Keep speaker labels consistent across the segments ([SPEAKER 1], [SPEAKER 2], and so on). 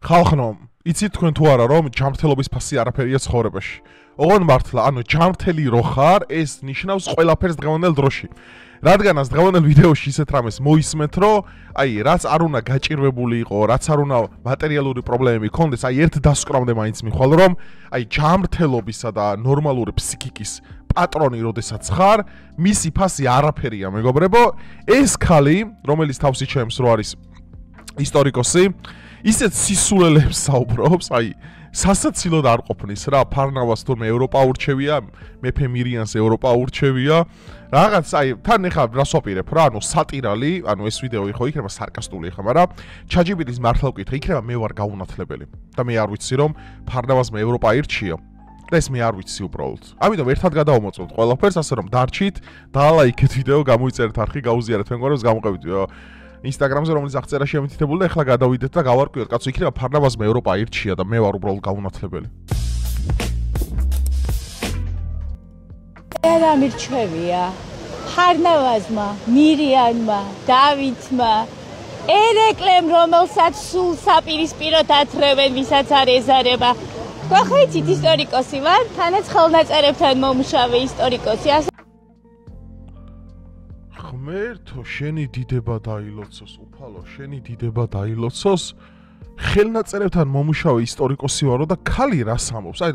[SPEAKER 1] ხალხნო, იცით თქვენ თუ არა რომ ჯანმრთელობის ფასი არაფერია ცხოვრებაში. ოღონ მართლა, ანუ ჯანმრთელი რო ხარ, ეს ნიშნავს ყველაფერს დღევანდელ დროში. რადგანაც დღევანდელ ვიდეოში ისეთ რამეს მოისმენთ, რომ აი, რაც არ უნდა გაჭირვებული იყო, რაც არ უნდა მატერიალური პრობლემები ქონდეს, აი ერთ დასკვნამდე მაინც მიხვალ, რომ აი ჯანმრთელობისა და ნორმალური ფსიქიკის პატრონი როდესაც ხარ, მისი ფასი არაფერია, მეგობრებო. ეს ქალი, რომელიც თავს იჩემს, რო არის ისტორიკოსი, ისეთ სისულელებს საუბრობს, აი სასაცილოდ არ ყოფნის რა, ფარნავას თურმე ევროპა ურჩევია, მეფე მირიანს ევროპა ურჩევია. რაღაც აი თან ეხა რას ვაპირებ რა, ანუ სატირალი, ანუ ეს ვიდეო იყო იქნება სარკასტული ხა, მაგრამ ChatGPT-ს მართლა ვკითხე, იქნება მე ვარ გაუნათლებელი და მე არ ვიცი რომ ფარნავასმა ევროპა ირჩია. და ეს მე არ ვიცი უბრალოდ. ამიტომ ერთად გადავამოწმოთ ყველაფერს, ასე რომ დარჩით, დაალაიქეთ ვიდეო, გამოიწერეთ არხი, გაუზიარეთ მეგობრებს, გამოყევით Instagram-ზე რომელიც აღწერაში ამითითებული და ეხლა გადავიდეთ და გავარკვიოთ, კაცო, იქნება ფარნავასმა ევროპა ირჩია და მე ვარ უბრალოდ გაუნათლებელი.
[SPEAKER 2] რა მირჩევია? ფარნავაზმა, მირიანმა, დავითმა, ერეკლემ, რომელსაც სულ საპირისპიროდ ათრევენ, ვისაც არ ეზარება. გახეცით ისტორიკოსი ვარ, თანაც ხელნაწერებთან მომუშავე ისტორიკოსი.
[SPEAKER 1] ღმერთო, შენი დიდება დაილოცოს, უფალო, შენი დიდება დაილოცოს. ხელნაწერებთან მომუშავე ისტორიკოსი ვარო და ქალი რას ამბობს? აი,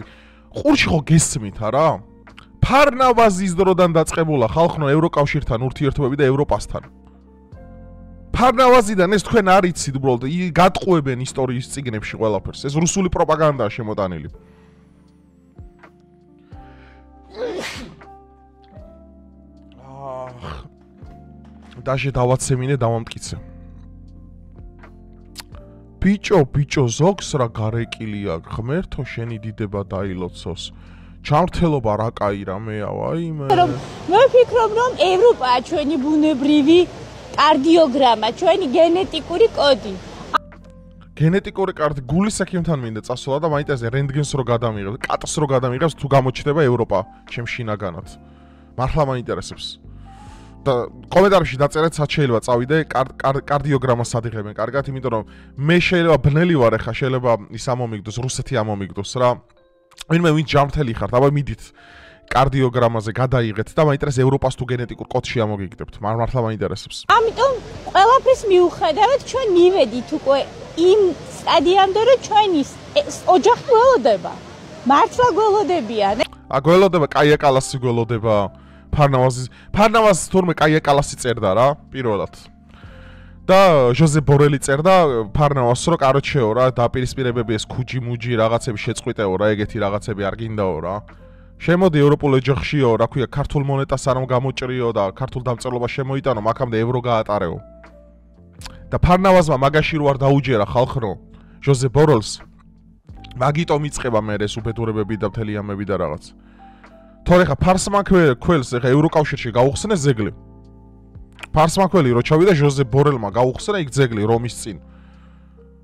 [SPEAKER 1] ყურში ხო გესმით არა? ფარნავაზის დროდან დაწყებულა ხალხნო ევროკავშირთან ურთიერთობები და ევროპასთან. ფარნავაზიდან ეს თქვენ არ იცით უბრალოდ, გატყუებენ ისტორიის წიგნებში ყველაფერს. ეს რუსული პროპაგანდაა შემოტანილი. დაჟე დავაცემინე დავამტკიცე. ბიჭო ზოგს რა გარეკილი აქვს, ღმერთო შენი დიდება დაილოცოს. ჯანმრთელობა რა კაი რამეა, ვაიმე.
[SPEAKER 2] მე ვფიქრობ რომ ევროპაა ჩვენი ბუნებრივი კარდიოგრამა, ჩვენი გენეტიკური კოდი.
[SPEAKER 1] გენეტიკური კარდი გულის ექიმთან მინდა წასვლა და მაინტერესებს რენტგენს რო გადამიღებს, კატს რო გადამიღებს თუ გამოჩნდება ევროპა ჩემ შინაგანად. მართლა მაინტერესებს. და კომენტარებში დაწერეთ სად შეიძლება წავიდე კარდიოგრამას ადიღებენ კარგად, იმიტომ რომ მე შეიძლება ბნელი ვარ ახლა, შეიძლება ის ამომიგდოს, რუსეთი ამომიგდოს რა. ვინმე ვინც ჯანმრთელი ხართ, აბა მიდით კარდიოგრამაზე გადაიღეთ და მაინტერესებს ევროპას თუ გენეტიკურ კოდში ამოგიგდებთ. მართლა მაინტერესებს.
[SPEAKER 2] ამიტომ ყველაფერს მიუხედავად ჩვენ მივედით უკვე იმ სტადიამდე, რომ ჩვენი ოჯახი გველოდება. მართლა გველოდებიან.
[SPEAKER 1] გველოდება, კაია კალასი გველოდება. ფარნავას თურმე კაია კალასი წერდა რა, პირველად. და ჟოზე ბორელი წერდა ფარნავას რო კაროჩეო რა, დაპირისპირებები ეს ქუჯი-მუჯი რაღაცები შეწყვიტეო რა, ეგეთი რაღაცები არ გინდაო რა. შემოდი ევროპულ ოჯახშიო, რა ქვია, ქართულ მონეტას არ გამოჭრიო და ქართულ დამწერლობას შემოიტანო, მაგამდე ევრო გაატარეო. და ფარნავაზმა მაგაში რო არ დაუჯერა ხალხნო, ჟოზე ბორელს მაგიტომ იწყება მე ეს უბედურებები და მთელი ამები და რაღაც. თორე ხა ფარსმანქველს ხა ევროკავშირში გაუხსნეს ზეგლი. ფარსმანქველი რო ჩავიდა ჟოზე ბორელმა გაუხსნა იქ ზეგლი რომის წინ.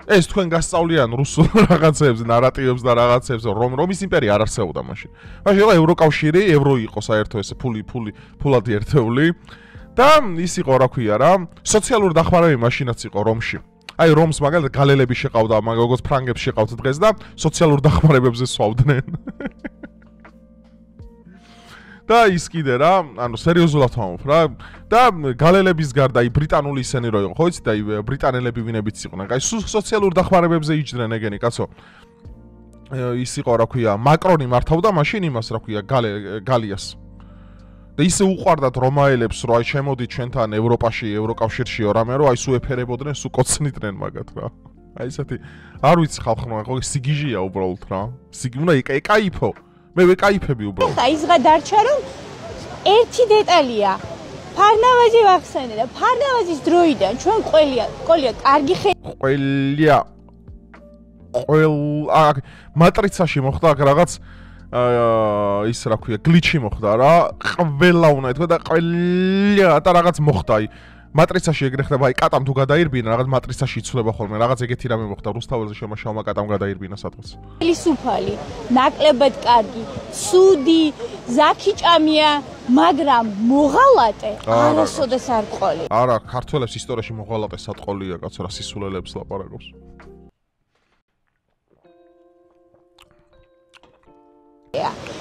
[SPEAKER 1] ეს თქვენ გასწავლიან რუსულ რაღაცებს, ნარატივებს და რაღაცებს, რომის იმპერია არ არსებობდა მაშინ. მაშინ რა ევროკავშირი, ევრო იყო საერთო ესე ფულადი ერთეული და ის იყო რა ქვია რა, სოციალური დახმარებები მაშინაც იყო რომში. აი რომს მაგალითად გალელები შეყავდა, როგორც ფრანგებს შეყავთ დღეს და სოციალურ დახმარებებზე სვავდნენ. და ის კიდე რა, ანუ სერიოზულად ვამბობ რა. და გალელების გარდა აი ბრიტანული ისენი რო იყო, ხო იცით, აი ბრიტანელები ვინებიც იყვნენ. აი სოციალურ დახმარებებზე იჯდნენ ეგენი, კაცო. ის იყო რა ქვია, მაკრონი მართავდა მაშინ იმას რა ქვია, გალიას. და ისე უყვარდათ რომაელებს, რომ აი შემოდი ჩვენთან ევროპაში, ევროკავშირშიო რამე, რომ აი სუ ეფერებოდნენ, სუ კოცნიდნენ მაგათ რა. აი ესეთი არ ვიცი ხალხმა, ხო სიგიჟია უბრალოდ რა. უნდა ეკაიფო. მე ვეკაიფები უბრალოდ.
[SPEAKER 2] ხა ისღა დარჩა რომ ერთი დეტალია. ფარნავაზი ვახსენე და ფარნავაზის დროიდან ჩვენ ყოლია კარგი
[SPEAKER 1] ყოლია მატრიცაში მოხდა აქ რაღაც ის რა ქვია გლიჩი მოხდა რა. ყველა უნდა ეთქვა და ყოლია და რაღაც მოხდა აი მატრიცაში ეგრე ხდება, აი კატამ თუ გადაირბინა, რაღაც მატრიცაში იცვლება ხოლმე, რაღაც ეგეთი რამე მოხდა, რუსთაველზე შემაშავმა კატამ გადაირბინა სადღაც.
[SPEAKER 2] სუფალი, ნაკლებად კარგი, ცუდი, ზაქიჭამია, მაგრამ მოღალატე არასოდეს არ ყოლი.
[SPEAKER 1] არა, ქართველებს ისტორიაში მოღალატე სატყოლია, კაცო, რა სისულელებს ლაპარაკობს.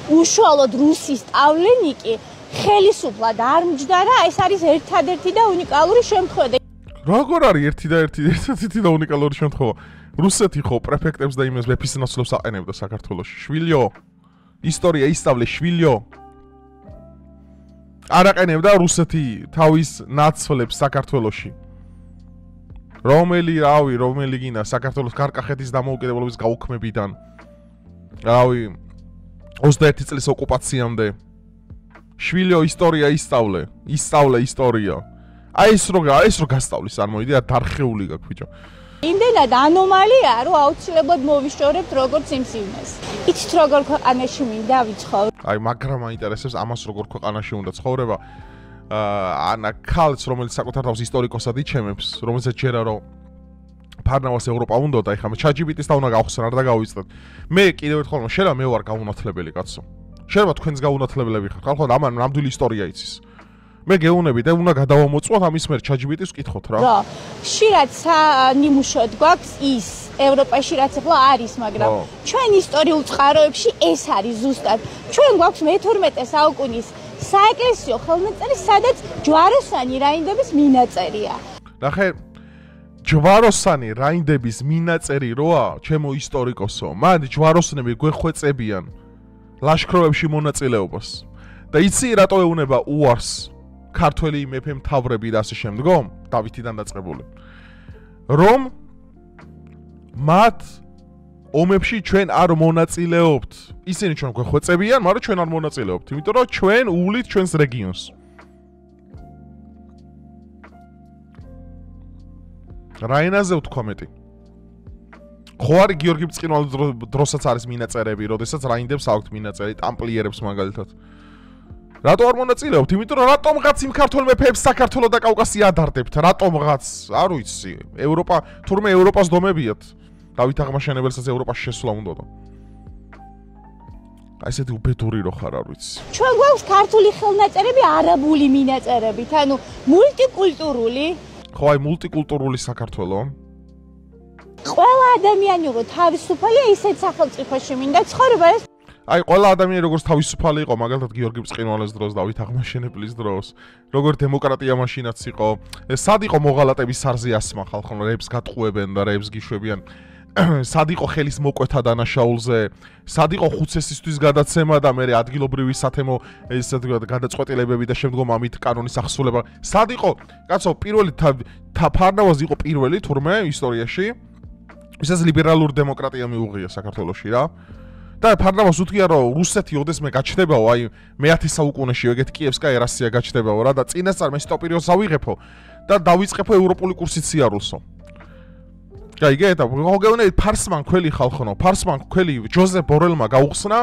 [SPEAKER 2] უშუალოდ რუსის სტავლენიკი ხელისუფლად არ მჯდა რა, ეს არის ერთადერთი და უნიკალური შემთხვევა.
[SPEAKER 1] როგორ არის ერთადერთი და უნიკალური შემთხვევა? რუსეთი ხო პრეფექტებს და იმას მეფის ნაცვლებს აყენებდა საქართველოში. შვილიო. ისტორია ისწავლე შვილიო. არ აყენებდა რუსეთი თავის ნაცვლებს საქართველოში. რომელი გინა საქართველოს კარკახეთის დამოუკიდებლობის გაუქმებიდან. 21 წლის ოკუპაციამდე. შვილიო ისტორია ისწავლე ისტორია. აი ეს რო გასწავლის არ მოიდია დარხეული გაქვს ბიჭო.
[SPEAKER 2] იმდენად ანომალიაა, რომ აუცილებლად მოვიშორებთ როგორც იმ სიმას. იცით როგორ ქვეყანაში მინდა ვიცხოვ.
[SPEAKER 1] აი მაგრამ მაინტერესებს ამას როგორ ქვეყანაში უნდა ცხოვრება. ანა ქალს რომელიც საკუთარ თავს ისტორიკოსად იჩემებს, რომელსაც ჯერა რომ ფარნავას ევროპა უნდა და ეხლა ChatGPT-ს და უნდა გავხსნარ და გავიწდეთ. მე კიდევ ერთხელ შეიძლება მე ვარ გაუნათლებელი კაცო. შეიძლება თქვენს გაუნათლებლები ხართ. ხალხო ამან ნამდვილი ისტორია იცის. მე გეუნები და უნდა გადავამოწვოთ ამის მერ ChatGPT-ს ვკითხოთ რა.
[SPEAKER 2] რა, ხშირად ნიმუშოდ გვაქვს ის ევროპაში რაც ახლა არის, მაგრამ ჩვენ ისტორიულ წყაროებში ეს არის ზუსტად. ჩვენ გვაქვს მე-12 საუკუნის საეკლესიო ხელნაწერი, სადაც ჯვაროსანი რაინდების მინაწერია.
[SPEAKER 1] ნახე, ჯვაროსანი რაინდების მინაწერი როა, ჩემო ისტორიკოსო, მან ჯვაროსნები გვეხვეწებიან ლაშქრობებში მონაწილეობას. და იცი რატო ეუნება უარს ქართველი მეფე მთავრები და ასე შემდგომ, დავითიდან დაწყებული. რომ მათ ომებში ჩვენ არ მონაწილეობთ. ისინი ჩვენ გვეხვეწებიან, მაგრამ ჩვენ არ მონაწილეობთ, იმიტომ რომ ჩვენ უვლით ჩვენს რეგიონს. რა ენაზე ვთქვა მეტი? ხო არის გიორგი ბრწყინვალის დროსაც არის მინაწერები, როდესაც რაინდებს აქვთ მინაწერი ტამპლიერებს მაგალითად. რატო არ მონაწილეობთ? იმიტომ რომ რატომღაც იმ ქართველ მეფეებს საქართველოს და კავკასია ადარდებთ. რატომღაც? არ ვიცი. ევროპა, თურმე ევროპას დომებიათ. დავით აღმაშენებელსაც ევროპაში შესვლა უნდოდა. აი ესეთი უბედური რო ხარ, არ ვიცი.
[SPEAKER 2] ჩვენ გვაქვს ქართული ხელნაწერები, არაბული მინაწერებით, ანუ მულტიკულტურული.
[SPEAKER 1] ხო, აი მულტიკულტურული საქართველო.
[SPEAKER 2] ყველა ადამიანი რო თავისუფალია, ისეთ სახელმწიფოში მინდა ცხოვრება.
[SPEAKER 1] აი ყველა ადამიანი როგორც თავისუფალი იყო, მაგალითად გიორგი ბრწყინვალეს დროს, დავით აღმაშენებლის დროს, როგორ დემოკრატია მაშინაც იყო. სად იყო მოღალატების სარზე ასმა ხალხო, რებს გატყუებენ და რებს გიშვებიან. სად იყო ხელის მოკვეთა დანაშაულზე, სად იყო ხუცესისთვის გადაცემა და მე ადგილობრივი სათემო ესე გადაწყვეტილებები და შემდგომ ამით კანონის აღსრულება. სად იყო, კაცო, პირველი ფარნავაზი იყო პირველი თურმე ისტორიაში, ვისაც ლიბერალური დემოკრატია მიუღია საქართველოში რა. და ფარნავას უთქია რომ რუსეთი ოდესმე გაჩნდებაო, აი მე-10 საუკუნეში ეგეთ კიევსკა ერასია გაჩნდებაო რა და წინასწარ მე სტოპირიოს ავიღებო და დავიწყებო ევროპული კურსით სიარულსო. გაიგეთ? მოგეუბნებით ფარსმან ქველი ხალხო, ფარსმან ქველი ჯოზეფ ბორელმა გაუხსნა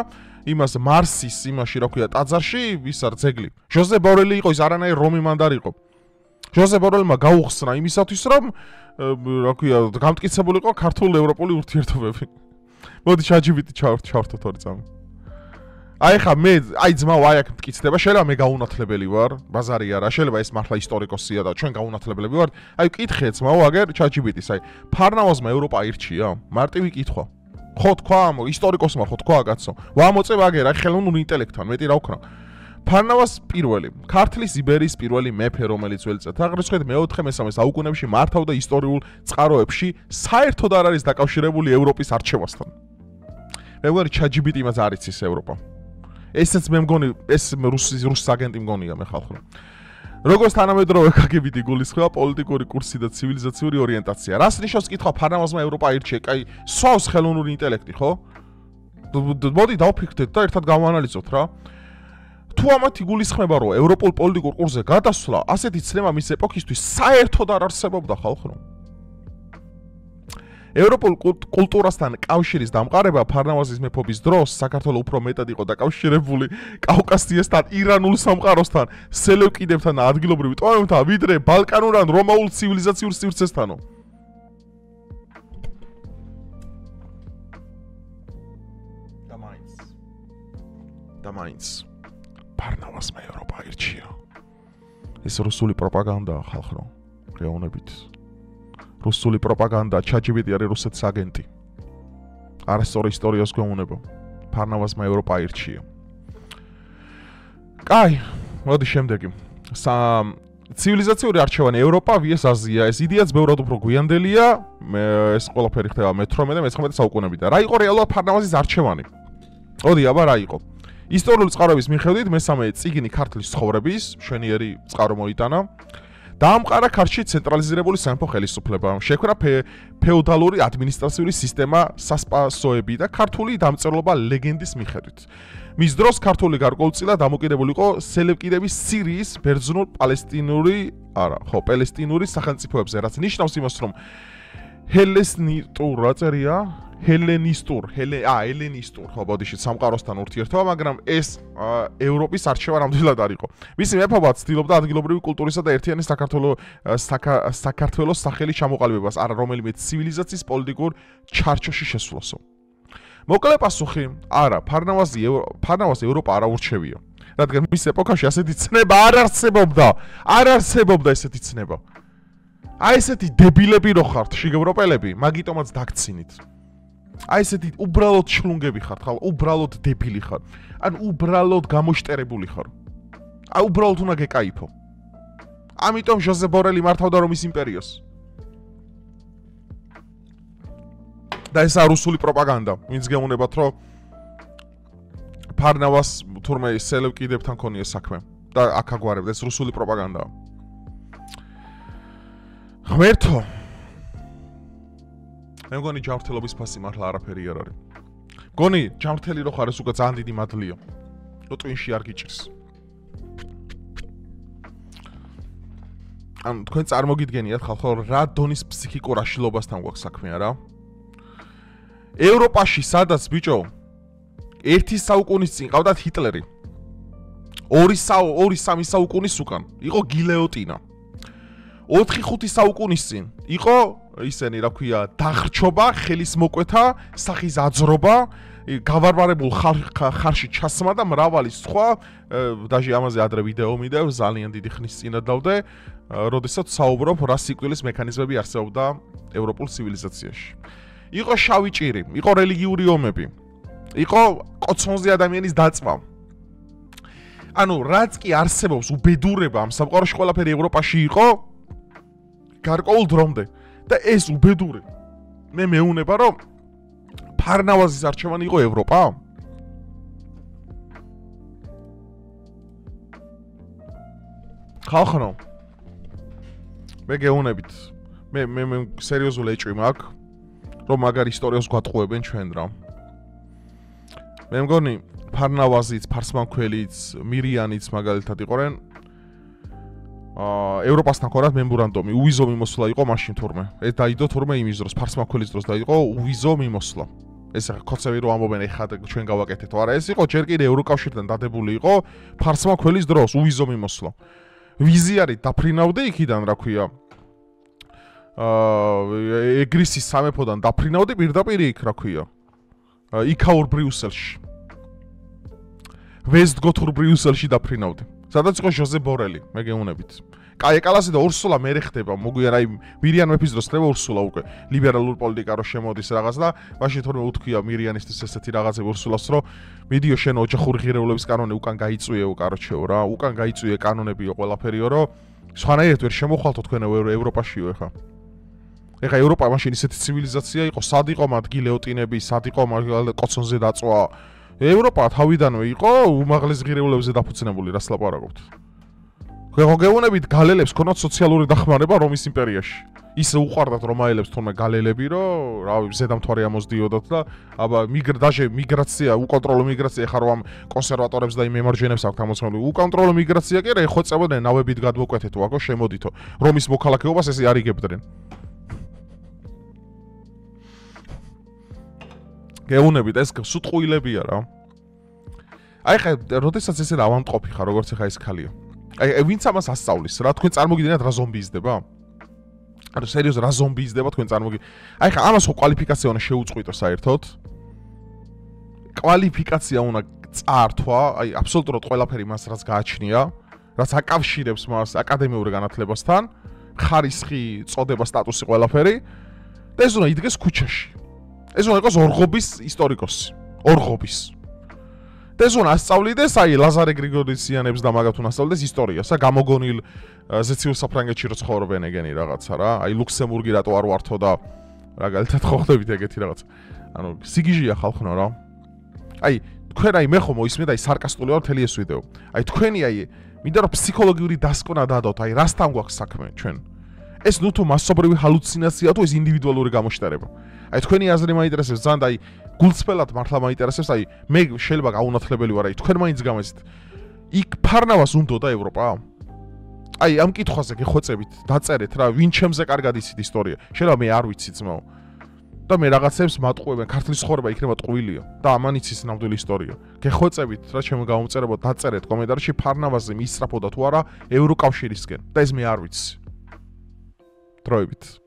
[SPEAKER 1] იმას მარსის იმაში რა ქვია ტაძარში, ის არ ძეგლი. ჯოზეფ ბორელი იყო ის არანაირ რომი მანდარ იყო. ჯოზეფ ბორელმა გაუხსნა იმისათვის რომ რა ქვია გამტკიცებული იყო ქართულ-ევროპული ურთიერთობები. მოდი ChatGPT ჩავართოთ ორი წამი. აი ხა მე, აი ძმა ვაი აქ მტკიცდება, შეიძლება მე გაუნათლებელი ვარ, ბაზარი არა, შეიძლება ეს მართლა ისტორიკოსია და ჩვენ გაუნათლებლები ვართ. აი ვკითხე ძმაო, აგერ ChatGPT-ს, აი ფარნავაზმა ევროპა ირჩია? მარტივი კითხვა. ხო თქვა, ისტორიკოსმა ხო თქვა, კაცო. ვამოწევ აგერ, აი ხელოვნური ინტელექტთან, მეტი რა ვქნა. ფარნავაზ პირველი, ქართლის იბერიის პირველი მეფე, რომელიც ველიწად აღრიცხვით მე-4-მე-3 საუკუნეებში მართავდა ისტორიულ წყაროებში, საერთოდ არ არის დაკავშირებული ევროპის არჩევასთან. მე ვარ ChatGPT იმას არ იცის ევროპა. ესეც მე მგონი, ეს რუსის აგენტი მგონია მე ხალხო. როგორც თანამედროვე KGB-ი გულისხმობა პოლიტიკური კურსი და ცივილიზაციური ორიენტაცია. რას ნიშნავს კითხვა ფარნავაზმა ევროპა ირჩია? კაი, სვავს ხელოვნური ინტელექტი, ხო? მოდი დავფიქრდეთ და ერთად გავანალიზოთ რა. თუ ამათი გულისხმება რომ ევროპულ პოლიტიკურ კურსზე გადასვლა, ასეთი ცნება მის ეპოქისთვის საერთოდ არ არსებობდა ხალხო. ევროპულ კულტურასთან კავშირის დამყარება ფარნავაზის მეფობის დროს საქართველოს უფრო მეტად იყო დაკავშირებული კავკასიასთან, ირანულ სამყაროსთან, სელევკიდებთან და ადგილობრივ ტომებთან, ვიდრე ბალკანურ ან რომაულ ცივილიზაციურ სივრცესთანო. და მაინც ფარნავაზმა ევროპა ირჩია. ეს რუსული პროპაგანდაა ხალხო, რეალობით. რუსული პროპაგანდა, ChatGPT არის რუსეთის აგენტი. არასწორი ისტორიას გვეუბნება. ფარნავაზმა ევროპა ირჩია. კაი, მოდი შემდეგი. ცივილიზაციური არჩევანი ევროპა vs აზია. ეს იდეაც ბევრად უფრო გვიანდელია. ეს ყველაფერი ხდება მე-18 და მე-19 საუკუნეებიდან. რა იყო რეალურად ფარნავაზის არჩევანი? მოდი, აბა რა იყო? ისტორიული წყაროების მიხედვით მესამე წიგნი ქართლის ცხოვრების, მშვენიერი წყარო მოიტანა. დაამყარა ქართლში ცენტრალიზირებული სამეფო ხელისუფლება. შექმნა ფეოდალური ადმინისტრაციული სისტემა სასპასოები და ქართული დამწერლობა ლეგენდის მიხედვით. მის დროს ქართული გარკვეულწილად დამოკიდებული იყო სელევკიდების სირიის ბერძნულ-პალესტინური სახელმწიფოებზე, რაც ნიშნავს იმას, რომ ჰელენისტურ, ხო, ბოდიში სამყაროსთან ურთიერთობა, მაგრამ ეს ევროპის არჩევა ნამდვილად არ იყო. მისი მეფობა ცდილობდა ადგილობრივი კულტურისა და ერთიანი საქართველოს სახელის ჩამოყალიბებას, არა რომელიმე ცივილიზაციის პოლიტიკურ ჩარჩოში შესვლასო. მოკლე პასუხი, არა, ფარნავაზ ევროპა არ აურჩევია. რადგან მის ეპოქაში ასეთი ცნება არ არსებობდა ესეთი ცნება. აი ესეთი დებილები რო ხართ, შიგევროპელები, მაგიტომაც დაგცინით. აი ესეთი უბრალოდ შლუნგები ხართ, ხალ, უბრალოდ დებილი ხარ. ან უბრალოდ გამოშტერებული ხარ. აი უბრალოდ უნდა გეკაიფო. ამიტომ ჟოზე ბორელი მართავდა რომის იმპერიას. და ესა რუსული პროპაგანდა. ვინც გეუბნებათ, რომ ფარნავაზს თურმე სელევკიდებთან ქონია საქმე და აქ აგვარებდა, ეს რუსული პროპაგანდაა. ღმერთო. მე მგონი ჯანმრთელობის ფასი მართლა არაფერი არ არის. მგონი ჯანმრთელი რო ხარ, ეს უკვე ძალიან დიდი მადლია. რო ტვინში არ გიჭირს. ან თქვენ წარმოგიდგენიათ ხალხო, რა დონის ფსიქიკურ აშლილობასთან გვაქვს საქმე, არა? ევროპაში სადაც ბიჭო 1 საუკუნის წინ ყავდათ ჰიტლერი. 2-3 საუკუნის უკან იყო გილეოტინა. 4-5 საუკუნის წინ იყო ისენი, რა ქვია, დაღრჩობა, ხელის მოკვეთა, სახის აძრობა, გავარვარებულ ხარში ჩასმა და მრავალი სხვა, დაჟე ამაზე ადრე ვიდეო მიდევ, ძალიან დიდი ხნის წინ დავდე, როდესაც საუბრობ რა სიკვდილის მექანიზმები არსებობდა ევროპულ ცივილიზაციაში. იყო შავი ჭირი, იყო რელიგიური ომები, იყო კოცონზე ადამიანის დაწვა. ანუ რაც კი არსებობს უბედურება ამ სამყაროში ყველაფერი ევროპაში იყო გარკვეულ დრომდე და ეს უბედური მე მეუნება რომ ფარნავაზის არჩევანი იყო ევროპა? ხალხო, მე გეუნებით, მე სერიოზული ეჭვი მაქვს, რომ მაგარ ისტორიას გვატყუებენ ჩვენ რა. მე მგონი ფარნავაზიც, ფარსმანქველიც, მირიანიც მაგალითად იყვნენ ევროპასთან ქონათ მემორანდუმი, უვიზო მიმოსვლა იყო მაშინ თურმე. ეს დაიდო თურმე იმის დროს, ფარსმანქველის დროს დაიდო უვიზო მიმოსვლა. ეს ხოცები რო ამბობენ ეხლა ჩვენ გავაკეთეთო, არა, ეს იყო ჯერ კიდე ევროკავშირთან დადებული იყო ფარსმანქველის დროს უვიზო მიმოსვლა. ვიზი არის დაფრინავდე იქიდან, რა ქვია. ეგრისის სამეფოდან დაფრინავდი პირდაპირ იქ, რა ქვია. იქაურ ბრიუსელში. ვესტგოთურ ბრიუსელში დაფრინავდი. სადაც იყო ჟოზე ბორელი, მე გეუნებით. კაიკალასი და ურსულა მე ხდება, მოგვიან აი მირიან მეფის დროს ხდება ურსულა უკვე. ლიბერალურ პოლიტიკა რო შემოდის რაღაც და მაშინ თორემ უთქვია მირიანისთვის ესეთი რაღაცები ურსულას, რომ მიდიო შენ ოჯახური ღირებულების კანონი უკან გაიწვიეო, კაროჩეო რა, უკან გაიწვიე კანონებიო ყველაფერიო, რომ სხვანაირად ვერ შემოხვალთო თქვენ ევროპაშიო ეხა. ეხა ევროპა მაშინ ისეთი ცივილიზაცია იყო, სად იყო მათ გილეოტინები, სად იყო კოცონზე დაწვა. ევროპა თავიდანვე იყო უმაღლეს ღირებულებზე დაფუძნებული, რას ლაპარაკობთ. გეუბნებით გალელებს ქონათ სოციალური დახმარება რომის იმპერიაში. ისე უყვარდათ რომაელებს თორმე გალელები, რომ რავი, ზედამთვარე ამოსდიოდათ და აბა დაჟე მიგრაცია, უკონტროლო მიგრაცია, ხარო ამ კონსერვატორებს და იმ მემარჯვენებს აქვთ ამოწმებული. უკონტროლო მიგრაცია კი რა, ეხვეწებოდნენ ნავებით გადმოკვეთეთო, აქო შემოდითო. რომის მოქალაქეობას ესე არიგებდნენ. გეუბნებით ეს სუტყუილებია რა. აი ხა, როდესაც ესე დავამტყოფი ხარ, როგორც ხა ეს ხალია. აი ვინც ამას ასწავლის, რა თქვენ წარმოგიდგენთ რა ზომბი იზრდება? ანუ სერიოზ რა ზომბი იზრდება თქვენ წარმოგიდგენთ? აი ხა ამას ხო კვალიფიკაცია უნდა შეუწყვიტო საერთოდ? კვალიფიკაცია უნდა წაართვა, აი აბსოლუტურად ყველაფერი მას რაც გააჩნია, რაც აკავშირებს მას აკადემიურ განათლებასთან, ხარისხი, წოდება, სტატუსი ყველაფერი და ეს უნდა იდგეს ქუჩაში. ეს უნდა იყოს ორღობის ისტორიკოსი, ორღობის. და ეს უნდა ასწავლიდეს, აი ლაზარე გრიგორისიანებს და მაგათ უნდა ასწავლიდეს ისტორიას, გამოგონილ ზეციურ საფრანგეთში რო ცხოვრობენ ეგენი რაღაცა რა. აი ლუქსემბურგი რატო არ ვართო და მაგალითად ხო ხდებით ეგეთი რაღაცა. ანუ სიგიჟია ხალხო რა. აი თქვენ აი მე ხო მოისმენთ აი სარკასტული ვარ მთელი ეს ვიდეო. აი თქვენი აი მინდა რომ ფსიქოლოგიური დასკვნა დადოთ, აი რასთან გვაქვს საქმე ჩვენ. ეს ნუ თუ მასობრივი ჰალუცინაცია თუ ეს ინდივიდუალური გამოშტერება. აი თქვენი აზრი მაინტერესებს ძალიან და აი გულწრფელად მართლა მაინტერესებს, აი მე შეიძლება გაუნათლებელი ვარ, აი თქვენ მაინც გამეცით. იქ ფარნავას უნდოდა ევროპა? აი ამ კითხვაზე გეხვეწებით, დაწერეთ რა, ვინ ჩემზე კარგად იცით ისტორია. შეიძლება მე არ ვიცი ძმაო. და მე რაღაცებს მატყუებენ, ქართლის ცხოვრება იქნება ტყუილია და ამან იცის ნამდვილი ისტორია. გეხვეწებით რა ჩემო გამომწერებო, დაწერეთ კომენტარში ფარნავაზე მისწრაფოდა თუ არა ევროკავშირისკენ და ეს მე არ ვიცი. დროებით.